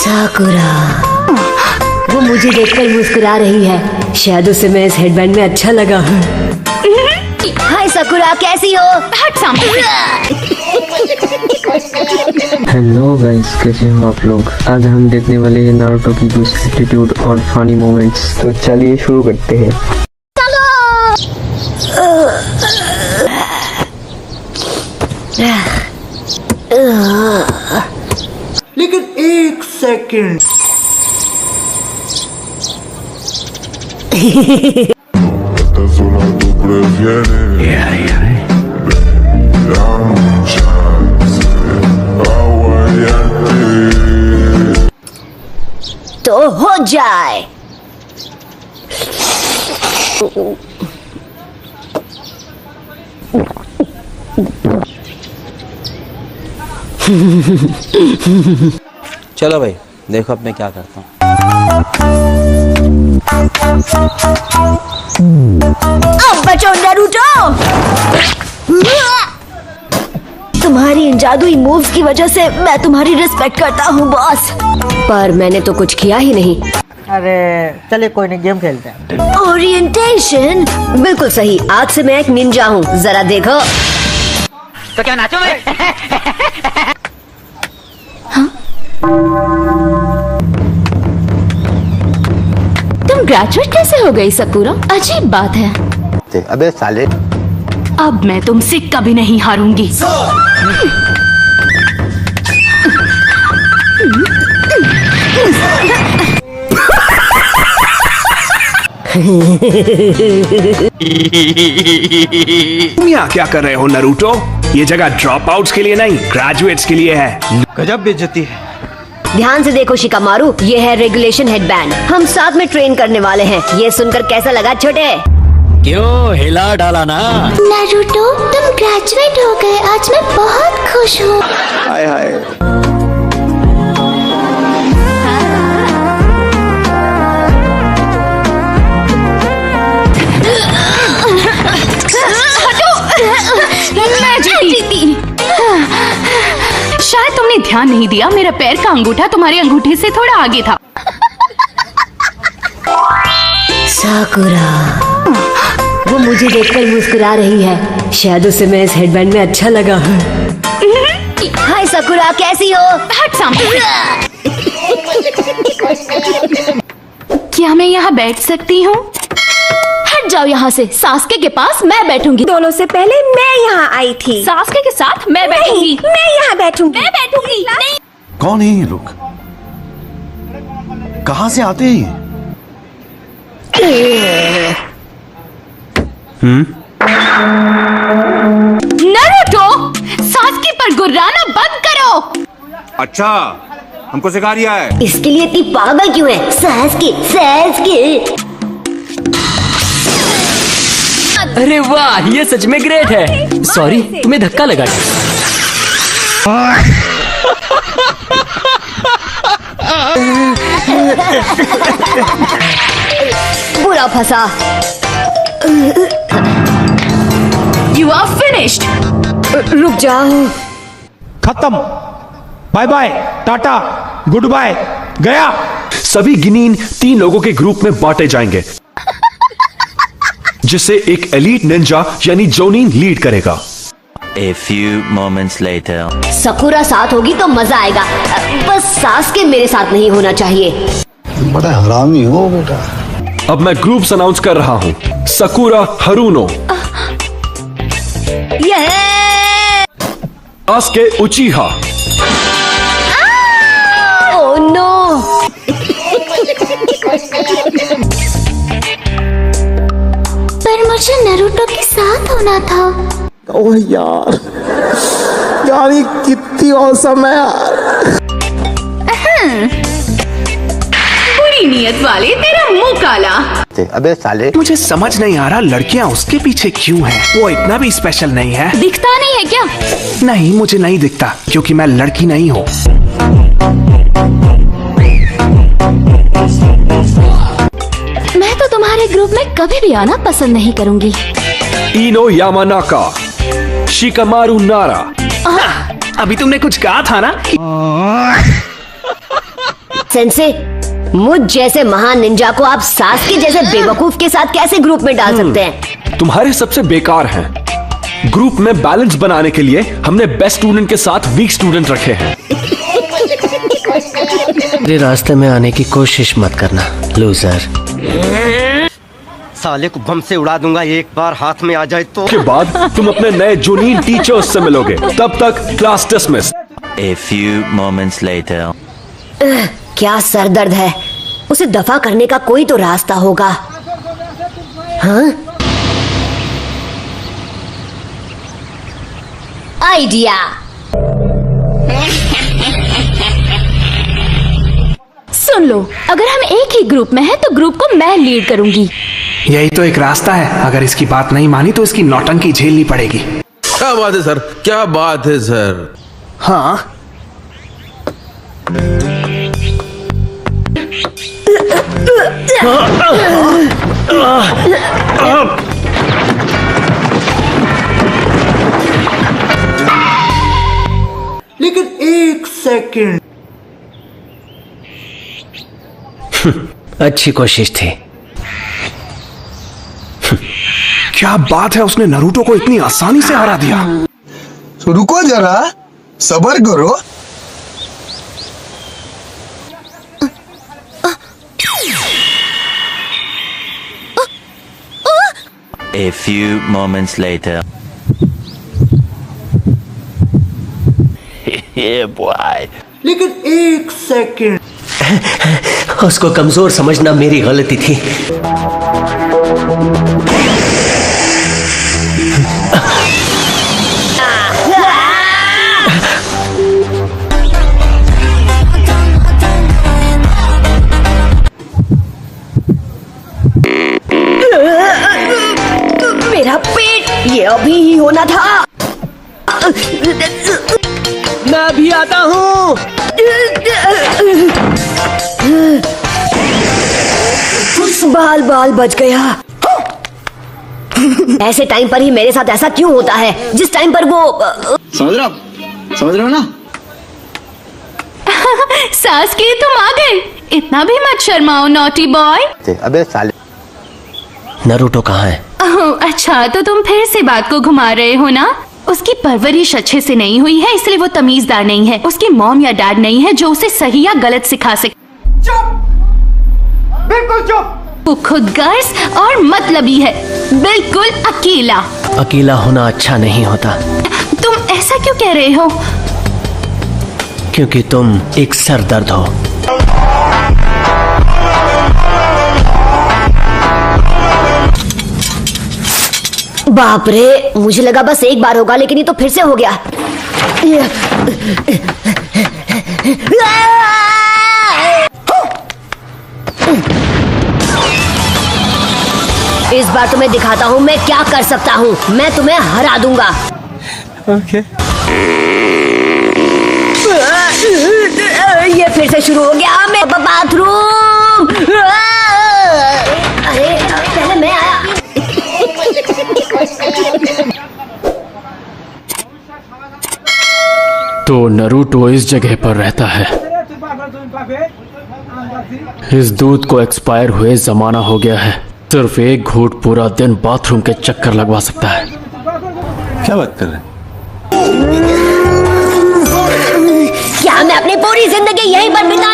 साकुरा, वो मुझे देखकर मुस्कुरा रही है। शायद उसे मैं इस हेडबैंड में अच्छा लगा हूँ। हाय साकुरा, कैसी हो? हट सामने। हेलो गाइस, कैसे हो आप लोग? आज हम देखने वाले हैं नारुतो की कुछ एटीट्यूड और फनी मोमेंट्स। तो चलिए शुरू करते हैं। लेकिन एक सेकंड, तो हो जाए। चलो भाई, देखो अब मैं क्या करता हूँ। अब बचो नारुतो। तुम्हारी इन जादुई मूव्स की वजह से मैं तुम्हारी रिस्पेक्ट करता हूँ बॉस, पर मैंने तो कुछ किया ही नहीं। अरे चलिए कोई नहीं, गेम खेलते हैं। ओरिएंटेशन बिल्कुल सही। आज से मैं एक निंजा हूँ, जरा देखो। तो क्या नाचो मैं? तुम ग्रेजुएट कैसे हो गई सकुरा? अजीब बात है। अबे साले, अब मैं तुमसे कभी नहीं हारूंगी। तुम यहाँ क्या कर रहे हो नारुतो? ये जगह ड्रॉप आउट्स के लिए नहीं, ग्रेजुएट्स के लिए है। गजब बेइज्जती है। ध्यान से देखो शिकामारू, ये है रेगुलेशन हेडबैंड। हम साथ में ट्रेन करने वाले हैं। ये सुनकर कैसा लगा छोटे? क्यों हिला डाला ना? नारुतो, तुम ग्रेजुएट हो गए, आज मैं बहुत खुश हूँ। हाय हाय। मैं जीती। शायद तुमने ध्यान नहीं दिया, मेरा पैर का अंगूठा तुम्हारे अंगूठे से थोड़ा आगे था। साकुरा, वो मुझे देखकर मुस्कुरा रही है। शायद उसे मैं इस हेडबैंड में अच्छा लगा हूँ। हाय साकुरा, कैसी हो? हट सामने। क्या मैं यहाँ बैठ सकती हूँ? हट जाओ यहाँ से। सास्के के पास मैं बैठूंगी। दोनों से पहले मैं यहाँ आई थी। सास्के के साथ मैं बैठूंगी। मैं यहाँ बैठूंगी। मैं बैठूंगी। नहीं। कौन है ये लोग? कहाँ से आते हैं? नारुतो, सास्के पर गुर्राना बंद करो। अच्छा, हमको सिखा रिया है। इसके लिए इतनी पागल क्यों है? सास्के। अरे वाह, ये सच में ग्रेट है। सॉरी, तुम्हें धक्का लगा। बुरा फंसा। You are finished. रुक जाओ। खत्म। Bye bye, tata, goodbye, गया। सभी गिनीन 3 लोगों के ग्रुप में बांटे जाएंगे, जिसे एक एलीट निंजा यानी जोनिन लीड करेगा। A few moments later. साकुरा साथ होगी तो मजा आएगा, बस सास्के मेरे साथ नहीं होना चाहिए। बड़ा हरामी हो बेटा। अब मैं ग्रुप्स अनाउंस कर रहा हूँ। Sakura Haruno, Sasuke Uchiha. Oh no. पर मुझे नारुतो के साथ होना था। ओह यार, ये कितनी औसम है यार। बुरी नीयत वाले, तेरा मुंह काला। अबे साले, मुझे समझ नहीं आ रहा लड़कियां उसके पीछे क्यों हैं? वो इतना भी स्पेशल नहीं है। दिखता नहीं है क्या? नहीं, मुझे नहीं दिखता क्योंकि मैं लड़की नहीं हूँ। मैं तो तुम्हारे ग्रुप में कभी भी आना पसंद नहीं करूंगी। इनो यामानाका, शिकामारू नारा। अभी तुमने कुछ कहा था ना? सेंसे, मुझ जैसे महान निंजा को आप सास्के जैसे बेवकूफ के साथ कैसे ग्रुप में डाल सकते हैं? तुम्हारे सबसे बेकार हैं। ग्रुप में बैलेंस बनाने के लिए हमने बेस्ट स्टूडेंट के साथ वीक स्टूडेंट रखे हैं। मेरे रास्ते में आने की कोशिश मत करना लूजर। साले को बम से उड़ा दूंगा एक बार हाथ में आ जाए तो। के बाद तुम अपने नए जूनियर टीचर्स से मिलोगे। तब तक class dismiss. A few moments later. क्या सर दर्द है, उसे दफा करने का कोई तो रास्ता होगा। हाँ? आइडिया। सुन लो, अगर हम एक ही ग्रुप में हैं तो ग्रुप को मैं लीड करूंगी। यही तो एक रास्ता है। अगर इसकी बात नहीं मानी तो इसकी नौटंकी झेलनी पड़ेगी। क्या बात है सर, क्या बात है सर। हाँ, लेकिन एक सेकंड। अच्छी कोशिश थी। क्या बात है, उसने नरूटो को इतनी आसानी से हरा दिया। तो रुको जरा, सब्र करो। A few moments later. Yeah, boy. लेकिन एक सेकंड। उसको कमजोर समझना मेरी गलती थी। मेरा पेट, ये अभी ही होना था। मैं भी आता हूँ। बाल बाल बच गया। ऐसे टाइम पर ही मेरे साथ ऐसा क्यों होता है, जिस टाइम पर वो समझ रहे हो ना? सास्के, तुम आ गए। इतना भी मत शर्माओ नॉटी बॉय। अबे साले। नरूटो कहाँ है? ओह, अच्छा, तो तुम फिर से बात को घुमा रहे हो ना। उसकी परवरिश अच्छे से नहीं हुई है, इसलिए वो तमीजदार नहीं है। उसकी मॉम या डैड नहीं है जो उसे सही या गलत सिखा सके। बिल्कुल चुप। वो खुद गर्ज और मतलबी है, बिल्कुल अकेला। अकेला होना अच्छा नहीं होता। तुम ऐसा क्यों कह रहे हो? क्योंकि तुम एक सरदर्द हो। बाप रे, मुझे लगा बस एक बार होगा, लेकिन ये तो फिर से हो गया। इस बार तुम्हें दिखाता हूँ मैं क्या कर सकता हूँ। मैं तुम्हें हरा दूंगा। ओके। ये फिर से शुरू हो गया। मैं बाथरूम। अरे पहले मैं आया। तो नरूटो इस जगह पर रहता है। इस दूध को एक्सपायर हुए जमाना हो गया है। सिर्फ एक घूंट पूरा दिन बाथरूम के चक्कर लगवा सकता है। क्या बात कर रहे हैं? क्या मैं अपनी पूरी जिंदगी यहीं पर बिता